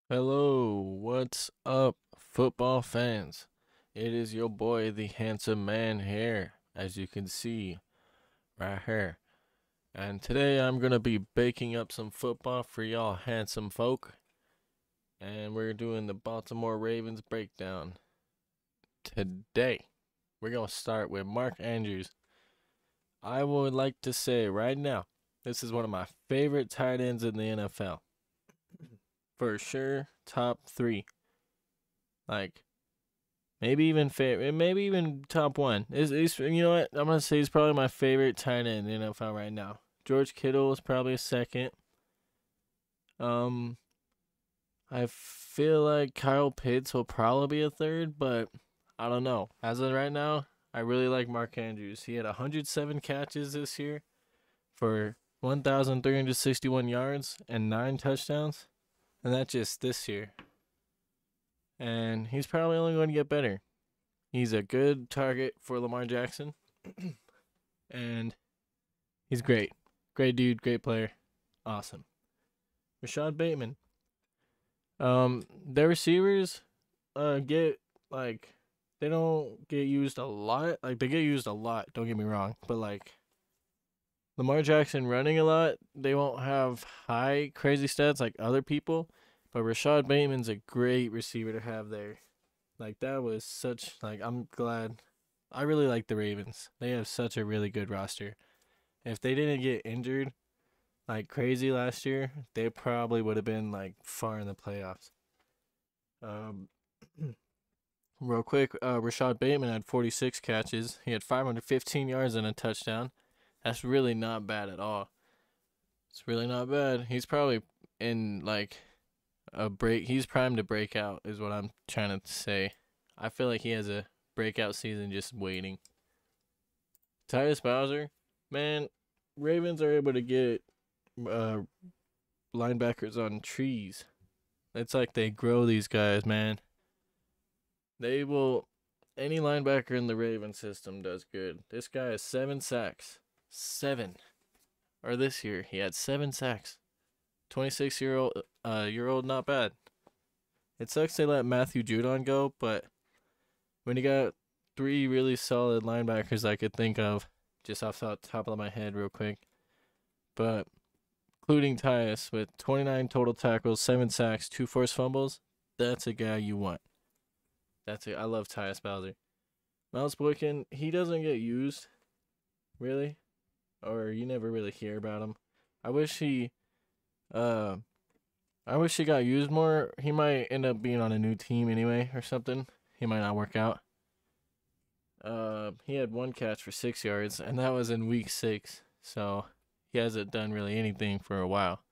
Hello, what's up, football fans? It is your boy, the handsome man here, as you can see right here. And today I'm gonna be baking up some football for y'all handsome folk. And we're doing the Baltimore Ravens breakdown. Today, we're gonna start with Mark Andrews. I would like to say right now, this is one of my favorite tight ends in the NFL. For sure, top three. Like, maybe even favorite, maybe even top one. Is you know what? I'm gonna say he's probably my favorite tight end in the NFL right now. George Kittle is probably a second. Um, I feel like Kyle Pitts will probably be a third, but I don't know. As of right now, I really like Mark Andrews. He had 107 catches this year for 1,361 yards and 9 touchdowns, and that's just this year. And he's probably only going to get better. He's a good target for Lamar Jackson, and he's great. Great dude, great player. Awesome. Rashad Bateman. Their receivers get like they don't get used a lot. Like they get used a lot, don't get me wrong. But like Lamar Jackson running a lot, they won't have high crazy stats like other people. But Rashad Bateman's a great receiver to have there. Like that was such like I'm glad. I really like the Ravens. They have such a really good roster. If they didn't get injured like crazy last year, they probably would have been like far in the playoffs. Um, real quick, Rashad Bateman had 46 catches. He had 515 yards and a touchdown. That's really not bad at all. It's really not bad. He's probably in like a break. He's primed to break out, is what I'm trying to say. I feel like he has a breakout season just waiting. Tyus Bowser, man, Ravens are able to get uh, linebackers on trees. It's like they grow these guys, man. They will. Any linebacker in the Raven system does good. This guy has 7 sacks. Seven. Or this year, he had 7 sacks. 26-year-old, not bad. It sucks they let Matthew Judon go, but when you got three really solid linebackers I could think of, just off the top of my head, real quick, but including Tyus with 29 total tackles, 7 sacks, 2 forced fumbles, that's a guy you want. I love Tyus Bowser. Miles Boykin, he doesn't get used, really, or you never really hear about him. I wish he, uh, I wish he got used more. He might end up being on a new team anyway or something. He might not work out. He had 1 catch for 6 yards, and that was in week 6. So he hasn't done really anything for a while.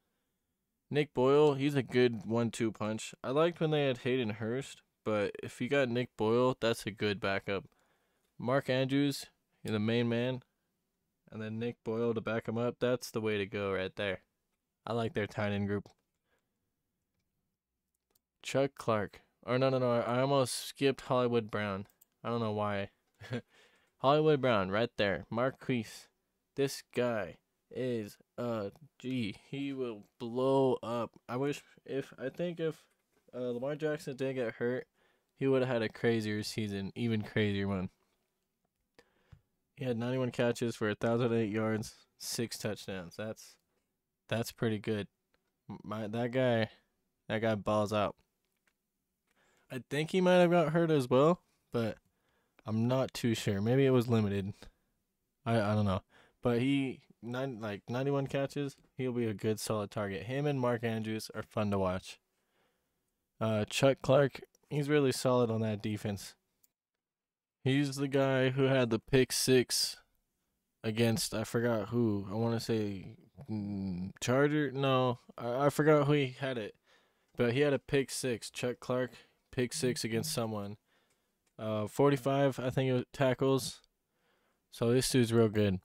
Nick Boyle, he's a good 1-2 punch. I liked when they had Hayden Hurst, but if you got Nick Boyle, that's a good backup. Mark Andrews, you're the main man, and then Nick Boyle to back him up. That's the way to go right there. I like their tight end group. Chuck Clark. Or no. I almost skipped Hollywood Brown. I don't know why. Hollywood Brown, right there. Marquise. This guy is he will blow up. I think if Lamar Jackson didn't get hurt, he would have had a crazier season, even crazier one. He had 91 catches for 1,008 yards, 6 touchdowns. That's pretty good. That guy balls out. I think he might have got hurt as well, but I'm not too sure. Maybe it was limited. I don't know. But 91 catches, he'll be a good solid target. Him and Mark Andrews are fun to watch. Chuck Clark, he's really solid on that defense. He's the guy who had the pick six against I forgot who. I want to say Charger. No, I forgot who he had it, but he had a pick six. Chuck Clark pick six against someone. 45 I think it was tackles. So this dude's real good.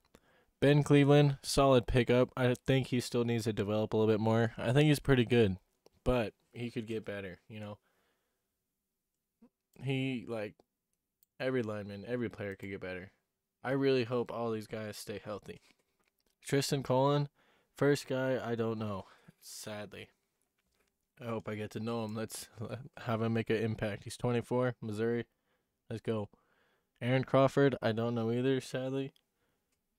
Ben Cleveland, solid pickup. I think he still needs to develop a little bit more. I think he's pretty good, but he could get better. He like every lineman, every player could get better. I really hope all these guys stay healthy. Tristan Colin, first guy I don't know, sadly. I hope I get to know him. Let's have him make an impact. He's 24, Missouri. Let's go. Aaron Crawford, I don't know either, sadly.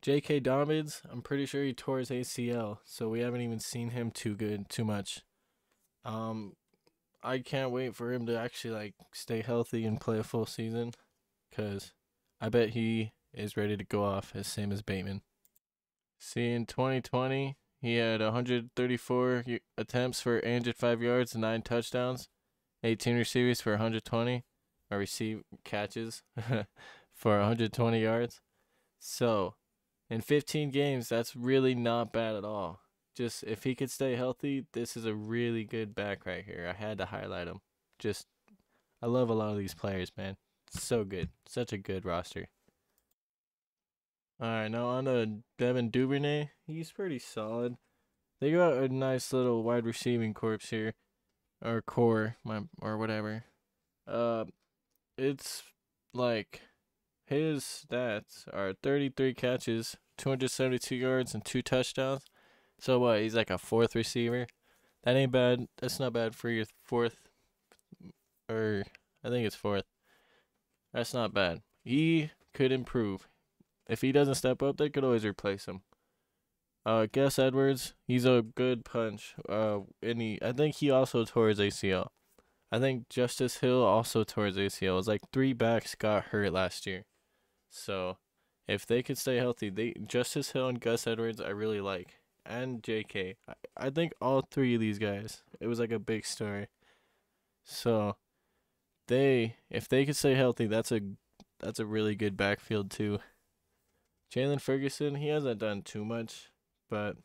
J.K. Dobbins, I'm pretty sure he tore his ACL, so we haven't even seen him too much. I can't wait for him to actually like stay healthy and play a full season, cause I bet he is ready to go off, as same as Bateman. See, in 2020, he had 134 attempts for 805 yards and 9 touchdowns, 18 receivers for 120, or receive catches for 120 yards. So, in 15 games, that's really not bad at all. Just if he could stay healthy, this is a really good back right here. I had to highlight him. Just, I love a lot of these players, man. So good. Such a good roster. All right, now on to Devin Duberney. He's pretty solid. They got a nice little wide receiving corps here, or core, or whatever. It's like his stats are 33 catches, 272 yards, and 2 touchdowns. So what? He's like a fourth receiver. That ain't bad. That's not bad for your fourth, or I think it's fourth. That's not bad. He could improve. If he doesn't step up, they could always replace him. Gus Edwards, he's a good punch. I think he also tore his ACL. I think Justice Hill also tore his ACL. It was like 3 backs got hurt last year. So, if they could stay healthy, Justice Hill and Gus Edwards I really like. And JK. I think all 3 of these guys, it was like a big story. So, if they could stay healthy, that's a really good backfield too. Jaylen Ferguson, he hasn't done too much, but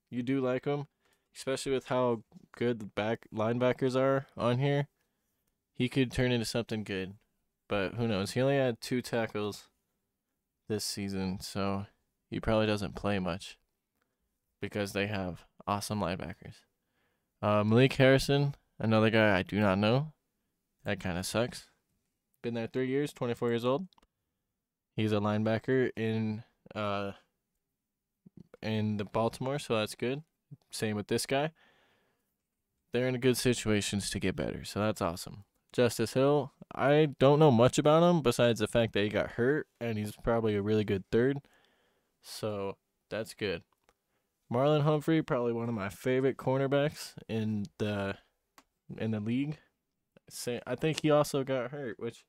you do like him, especially with how good the back linebackers are on here. He could turn into something good, but who knows? He only had 2 tackles this season, so he probably doesn't play much because they have awesome linebackers. Malik Harrison, another guy I do not know. That kind of sucks. Been there 3 years, 24 years old. He's a linebacker in the Baltimore, so that's good. Same with this guy. They're in good situations to get better, so that's awesome. Justice Hill, I don't know much about him besides the fact that he got hurt, and he's probably a really good third. So that's good. Marlon Humphrey, probably one of my favorite cornerbacks in the league. I think he also got hurt, which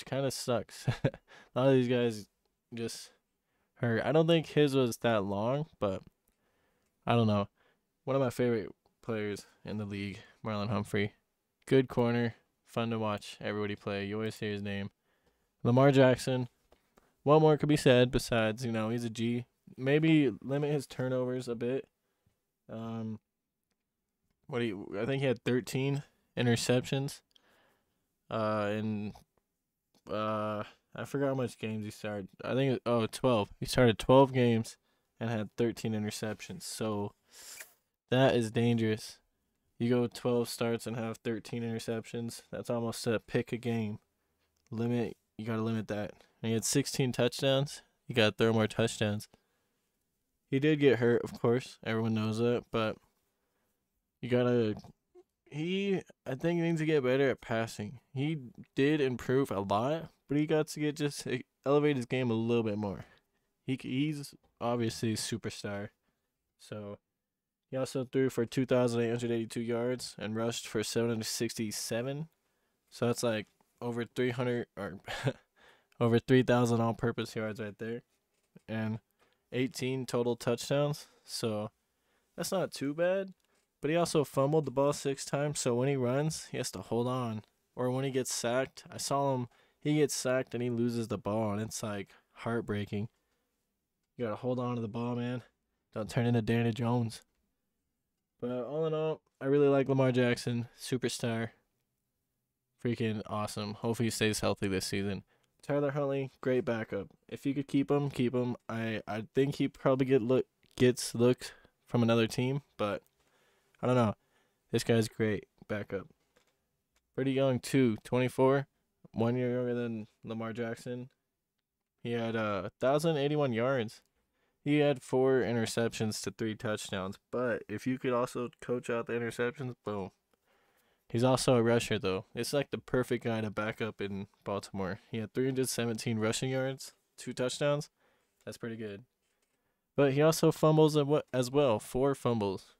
kind of sucks. A lot of these guys just hurt. I don't think his was that long, but I don't know. One of my favorite players in the league, Marlon Humphrey. Good corner, fun to watch everybody play. You always hear his name. Lamar Jackson. What more could be said besides, he's a G. Maybe limit his turnovers a bit. I think he had 13 interceptions. I forgot how much games he started. I think 12. He started 12 games and had 13 interceptions. So that is dangerous. You go 12 starts and have 13 interceptions. That's almost a pick a game. You got to limit that. And he had 16 touchdowns. You got to throw more touchdowns. He did get hurt, of course. Everyone knows that, but I think he needs to get better at passing. He did improve a lot, but he got to elevate his game a little bit more. He's obviously a superstar. So he also threw for 2,882 yards and rushed for 767. So that's like over 300 or over 3,000 all-purpose yards right there, and 18 total touchdowns. So that's not too bad. But he also fumbled the ball 6 times, so when he runs, he has to hold on. Or when he gets sacked, I saw him, he gets sacked and he loses the ball, and it's like heartbreaking. You gotta hold on to the ball, man. Don't turn into Danny Jones. But all in all, I really like Lamar Jackson, superstar. Freaking awesome. Hopefully he stays healthy this season. Tyler Huntley, great backup. If you could keep him, keep him. I think he probably gets looked from another team, but I don't know. This guy's great backup. Pretty young too, 24, 1 year younger than Lamar Jackson. He had 1,081 yards. He had 4 interceptions to 3 touchdowns. But if you could also coach out the interceptions, boom. He's also a rusher, though. It's like the perfect guy to back up in Baltimore. He had 317 rushing yards, 2 touchdowns. That's pretty good. But he also fumbles as well, 4 fumbles.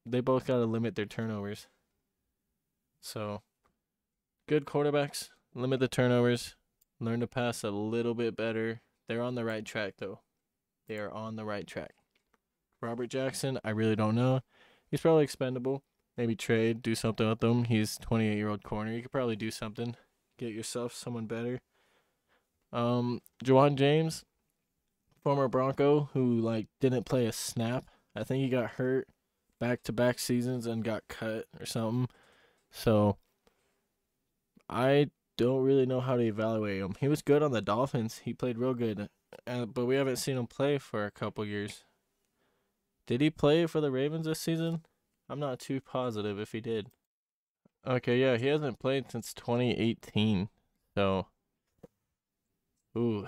They both got to limit their turnovers. So, good quarterbacks, limit the turnovers, learn to pass a little bit better. They're on the right track, though. They are on the right track. Robert Jackson, I really don't know. He's probably expendable. Maybe trade, do something with him. He's 28-year-old corner. You could probably do something. Get yourself someone better. Juwan James, former Bronco, who didn't play a snap. I think he got hurt back-to-back seasons and got cut or something. So I don't really know how to evaluate him. He was good on the Dolphins. He played real good, but we haven't seen him play for a couple years. Did he play for the Ravens this season? I'm not too positive if he did. Okay, yeah, he hasn't played since 2018. So, who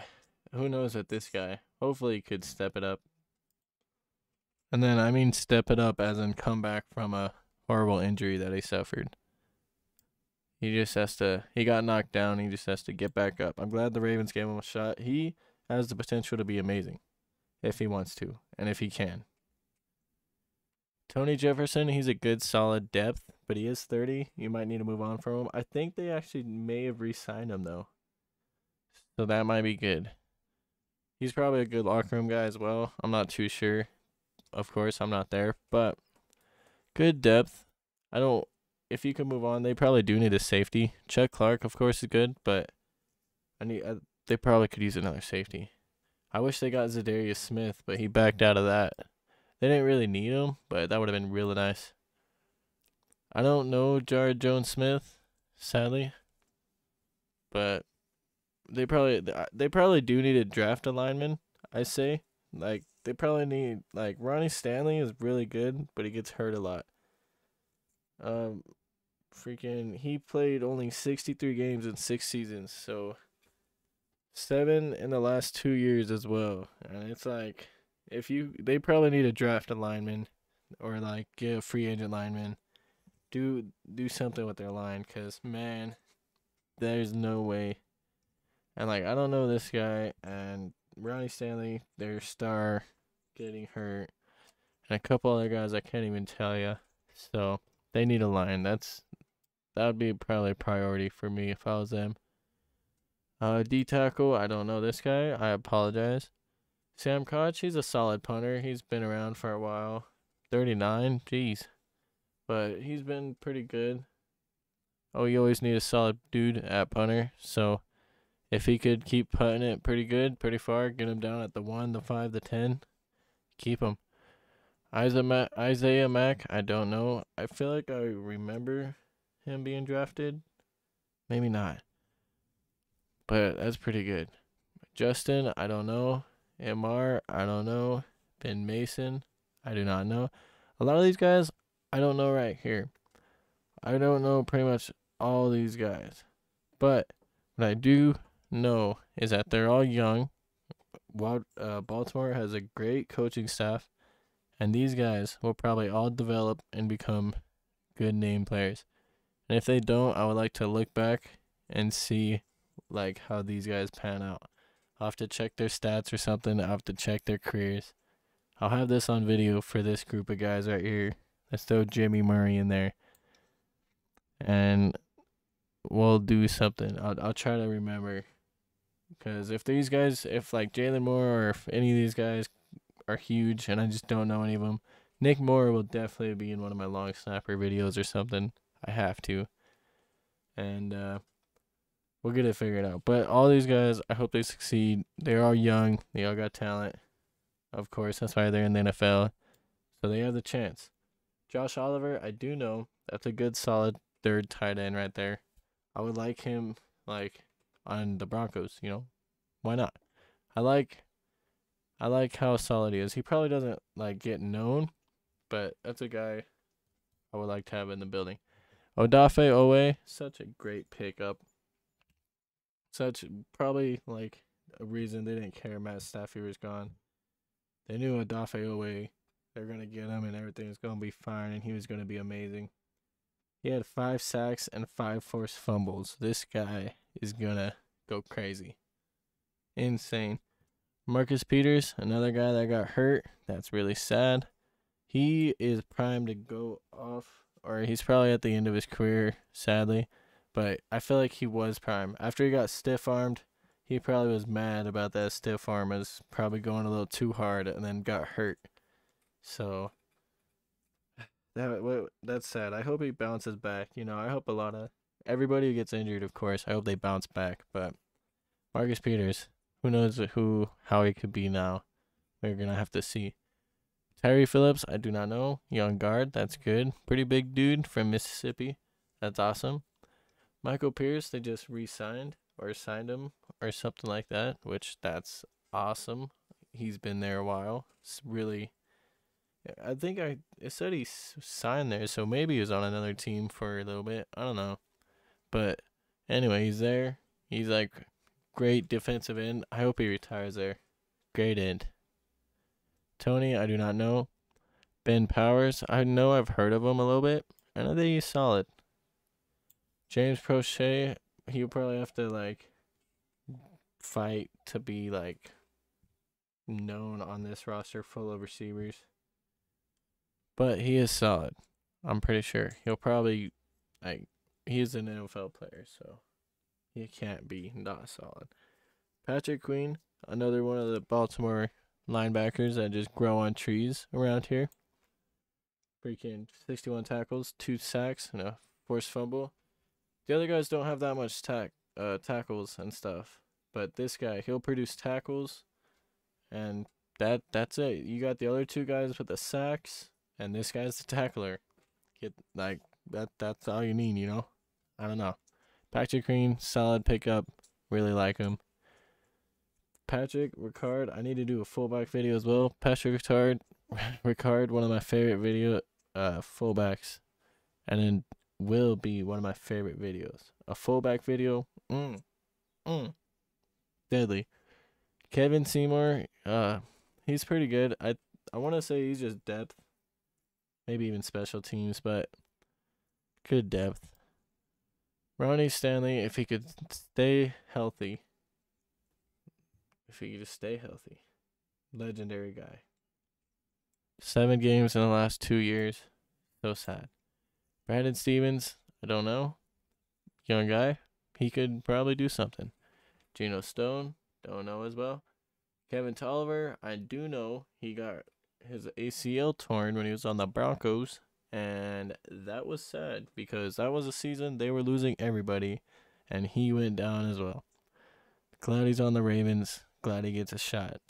knows with this guy? Hopefully he could step it up. And then, I mean step it up as in come back from a horrible injury that he suffered. He got knocked down. He just has to get back up. I'm glad the Ravens gave him a shot. He has the potential to be amazing if he wants to and if he can. Tony Jefferson, he's a good, solid depth, but he is 30. You might need to move on from him. I think they actually may have re-signed him, though. So that might be good. He's probably a good locker room guy as well. I'm not too sure. Of course, I'm not there, but good depth. If you can move on, they probably do need a safety. Chuck Clark, of course, is good, but they probably could use another safety. I wish they got Zadarius Smith, but he backed out of that. They didn't really need him, but that would have been really nice. I don't know Jared Jones-Smith, sadly, but they probably do need a draft a lineman. I say they probably need Ronnie Stanley is really good, but he gets hurt a lot. He played only 63 games in 6 seasons, so 7 in the last 2 years as well, and it's like. They probably need a draft a lineman or get a free agent lineman. Do something with their line, cause man, there's no way. And I don't know this guy and Ronnie Stanley, their star, getting hurt, and a couple other guys I can't even tell you. So they need a line. That would be probably a priority for me if I was them. D tackle, I don't know this guy. I apologize. Sam Koch, he's a solid punter. He's been around for a while. 39, jeez. But he's been pretty good. Oh, you always need a solid dude at punter. So if he could keep putting it pretty good, pretty far, get him down at the 1, the 5, the 10, keep him. Isaiah Mack, I don't know. I feel like I remember him being drafted. Maybe not. But that's pretty good. Justin, I don't know. Amar, I don't know. Ben Mason, I do not know. A lot of these guys, I don't know right here. I don't know pretty much all these guys. But what I do know is that they're all young. Baltimore has a great coaching staff. And these guys will probably all develop and become good name players. And if they don't, I would like to look back and see how these guys pan out. I'll have to check their stats or something. I'll have to check their careers. I'll have this on video for this group of guys right here. Let's throw Jimmy Murray in there. And we'll do something. I'll try to remember. Because if Jalen Moore or if any of these guys are huge and I just don't know any of them, Nick Moore will definitely be in one of my long snapper videos or something. I have to. And we'll get it figured out. But all these guys, I hope they succeed. They're all young. They all got talent. Of course, that's why they're in the NFL. So they have the chance. Josh Oliver, I do know. That's a good, solid third tight end right there. I would like him, on the Broncos, Why not? I like how solid he is. He probably doesn't, get known, but that's a guy I would like to have in the building. Odafe Owe, such a great pickup. Probably a reason they didn't care Matt Stafford was gone. They knew Odafe Owe, they're going to get him and everything was going to be fine and he was going to be amazing. He had 5 sacks and 5 forced fumbles. This guy is gonna go crazy. Insane. Marcus Peters, another guy that got hurt. That's really sad. He is primed to go off, or he's probably at the end of his career, sadly. But I feel like he was primed. After he got stiff-armed, he probably was mad about that stiff arm. It was probably going a little too hard and then got hurt. So that's sad. I hope he bounces back. I hope a lot of everybody who gets injured, of course, I hope they bounce back. But Marcus Peters, who knows how he could be now? We're gonna have to see. Tyree Phillips, I do not know. Young guard, that's good. Pretty big dude from Mississippi. That's awesome. Michael Pierce, they just re-signed or signed him or something like that, which that's awesome. He's been there a while. It's really, I think it said he signed there, so maybe he was on another team for a little bit. I don't know. But anyway, he's there. He's like great defensive end. I hope he retires there. Great end. Tony, I do not know. Ben Powers, I know I've heard of him a little bit. I know that he's solid. James Prochet, he'll probably have to fight to be known on this roster full of receivers. But he is solid. I'm pretty sure. He'll probably he's an NFL player, so he can't be not solid. Patrick Queen, another one of the Baltimore linebackers that just grow on trees around here. Freaking 61 tackles, 2 sacks, and a forced fumble. The other guys don't have that much tackles and stuff, but this guy, he'll produce tackles, and that's it. You got the other 2 guys with the sacks, and this guy's the tackler. That's all you need, I don't know. Patrick Queen, solid pickup. Really like him. Patrick Ricard, I need to do a fullback video as well. Patrick Ricard, one of my favorite fullbacks, and then will be one of my favorite videos. A fullback video, deadly. Kevin Seymour, he's pretty good. I want to say he's just depth, maybe even special teams, but good depth. Ronnie Stanley, if he could stay healthy. If he could just stay healthy. Legendary guy. 7 games in the last 2 years. So sad. Brandon Stevens, I don't know. Young guy. He could probably do something. Geno Stone, don't know as well. Kevin Tolliver, I do know. He got his ACL torn when he was on the Broncos. And that was sad because that was a season they were losing everybody. And he went down as well. Glad he's on the Ravens. Glad he gets a shot.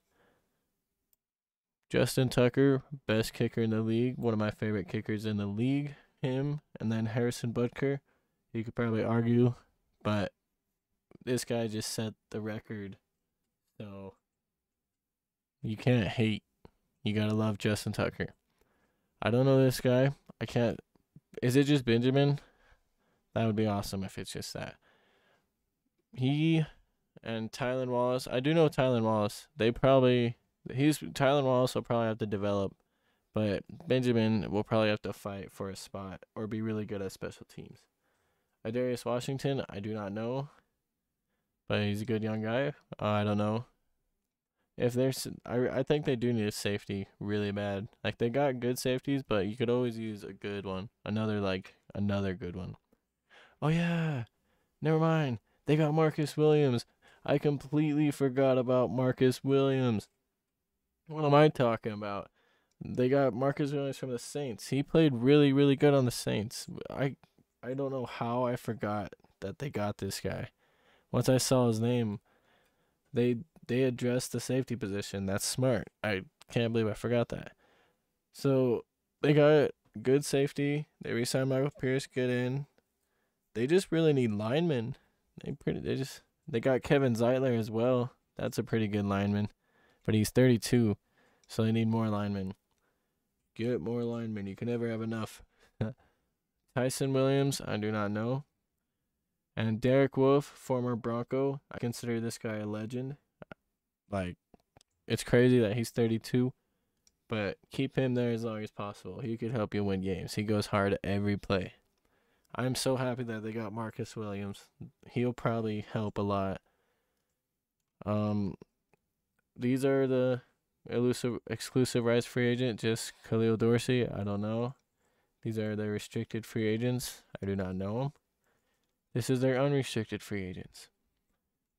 Justin Tucker, best kicker in the league. One of my favorite kickers in the league. Him. And then Harrison Butker. You could probably argue. But this guy just set the record. So you can't hate. You gotta love Justin Tucker. I don't know this guy. I can't. Is it just Benjamin? That would be awesome if it's just that. He and Tylan Wallace. I do know Tylan Wallace. Tylan Wallace will probably have to develop, but Benjamin will probably have to fight for a spot or be really good at special teams. Adarius Washington, I do not know, but he's a good young guy. I don't know. I think they do need a safety really bad. They got good safeties, but you could always use a good one. Another good one. Oh yeah, never mind. They got Marcus Williams. I completely forgot about Marcus Williams. What am I talking about? They got Marcus Williams from the Saints. He played really, really good on the Saints. I don't know how I forgot that they got this guy. Once I saw his name, they addressed the safety position. That's smart. I can't believe I forgot that. So they got good safety. They re-signed Michael Pierce, good in. They just really need linemen. They got Kevin Zeitler as well. That's a pretty good lineman. But he's 32, so they need more linemen. Get more linemen. You can never have enough. Tyson Williams, I do not know. And Derek Wolfe, former Bronco. I consider this guy a legend. It's crazy that he's 32, but keep him there as long as possible. He could help you win games. He goes hard every play. I'm so happy that they got Marcus Williams. He'll probably help a lot. Um, these are the exclusive rights free agent. Just Khalil Dorsey. I don't know. These are the restricted free agents. I do not know them. This is their unrestricted free agents.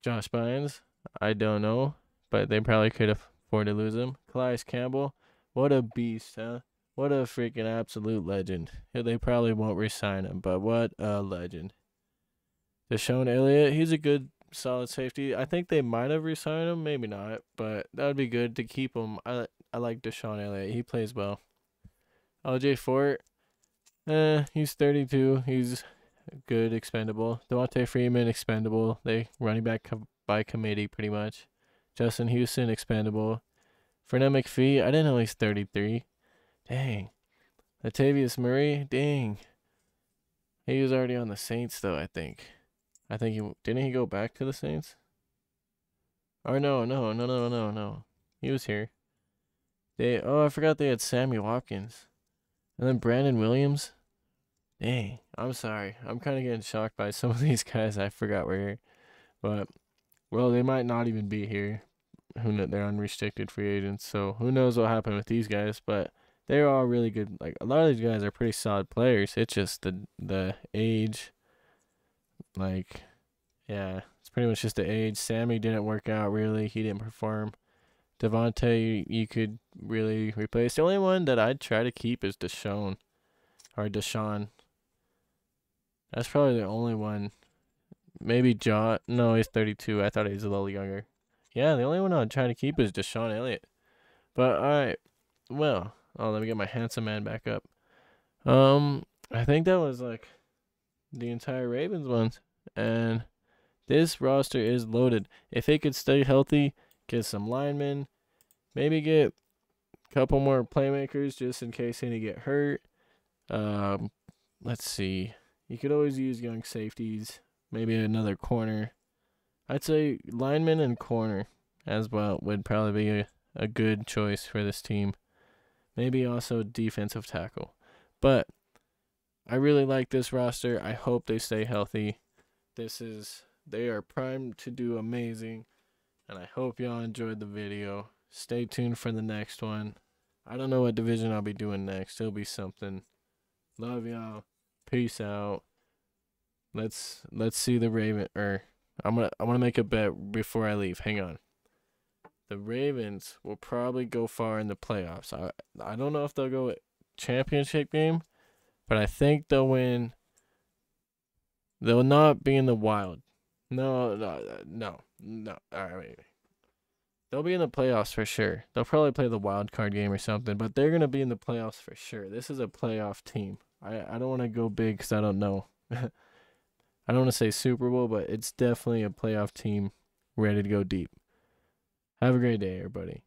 Josh Bynes. I don't know, but they probably could afford to lose him. Calais Campbell. What a beast, huh? What a freaking absolute legend. They probably won't re-sign him, but what a legend. Deshaun Elliott, he's a good, solid safety. I think they might have re-signed him, maybe not, but that would be good to keep him. I like Deshaun Elliott. He plays well. LJ Fort, he's 32. He's good, expendable. Devontae Freeman, expendable. They running back by committee pretty much. Justin Houston, expendable. Fernand McPhee, I didn't know he's 33. Dang. Latavius Murray, dang. He was already on the Saints though, I think. Didn't he go back to the Saints? Or no. He was here. I forgot they had Sammy Watkins. And then Brandon Williams. Dang, I'm sorry. I'm kind of getting shocked by some of these guys I forgot were here. But, well, they might not even be here. They're unrestricted free agents. So, who knows what happened with these guys. But they're all really good. Like, a lot of these guys are pretty solid players. It's just the age. Like, yeah, it's pretty much just the age. Sammy didn't work out, really. He didn't perform. Devontae, you could really replace. The only one that I'd try to keep is Deshaun. That's probably the only one. Maybe John. No, he's 32. I thought he was a little younger. Yeah, the only one I'd try to keep is Deshaun Elliott. But, alright. Well, let me get my handsome man back up. I think that was, like, the entire Ravens ones. And this roster is loaded. If they could stay healthy, get some linemen, maybe get a couple more playmakers just in case any get hurt. Let's see. You could always use young safeties, maybe another corner. I'd say lineman and corner as well would probably be a good choice for this team. Maybe also defensive tackle. But I really like this roster. I hope they stay healthy. They are primed to do amazing. And I hope y'all enjoyed the video. Stay tuned for the next one. I don't know what division I'll be doing next. It'll be something. Love y'all. Peace out. Let's see the Raven. I'm gonna make a bet before I leave. Hang on. The Ravens will probably go far in the playoffs. I don't know if they'll go championship game, but I think they'll win. They'll not be in the wild. No. All right, wait. They'll be in the playoffs for sure. They'll probably play the wild card game or something, but they're gonna be in the playoffs for sure. This is a playoff team. I don't want to go big because I don't know. I don't want to say Super Bowl, but it's definitely a playoff team ready to go deep. Have a great day, everybody.